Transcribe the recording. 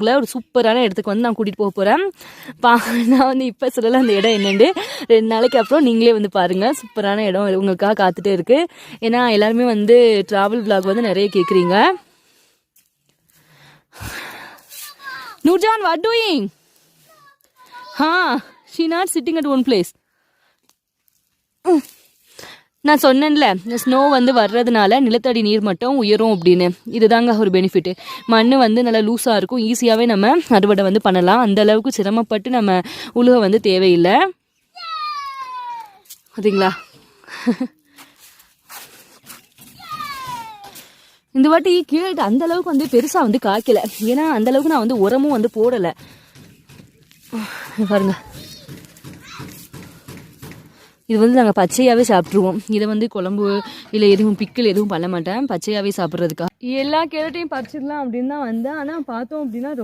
vlogல ஒரு சூப்பரான இடத்துக்கு வந்து நான் கூட்டிகிட்டு போக போகிறேன். நான் வந்து இப்போ சொல்லல அந்த இடம் என்னென்னு, 2 நாளைக்கு அப்புறம் நீங்களே வந்து பாருங்கள். சூப்பரான இடம் உங்களுக்காக காத்துட்டே இருக்குது. ஏன்னா எல்லாருமே வந்து ட்ராவல் vlog வந்து நிறைய கேட்குறீங்க. Noorjan, what doing? She not sitting at one place. நான் சொன்னேன்ல, ஸ்னோ வந்து வர்றதுனால நிலத்தடி நீர் மட்டம் உயரும் அப்படின்னு. இதுதாங்க ஒரு பெனிஃபிட். மண் வந்து நல்லா லூஸாக இருக்கும், ஈஸியாகவே நம்ம அறுவடை வந்து பண்ணலாம். அந்த அளவுக்கு சிரமப்பட்டு நம்ம உழுக வந்து தேவையில்லை. பார்த்தீங்களா? இந்த வாட்டி கேட்டு அந்த அளவுக்கு வந்து பெருசாக வந்து காய்க்கல. ஏன்னா அந்த அளவுக்கு நான் வந்து உரமும் வந்து போடலை. பாருங்க, இது வந்து நாங்கள் பச்சையாகவே சாப்பிட்ருவோம். இதை வந்து குழம்பு இல்லை எதுவும் பிக்கல் எதுவும் பண்ண மாட்டேன், பச்சையாகவே சாப்பிட்றதுக்காக. எல்லா கேரட்டையும் பறிச்சிடலாம் அப்படின்னு தான் வந்தேன். ஆனால் பார்த்தோம் அப்படின்னா ரொம்ப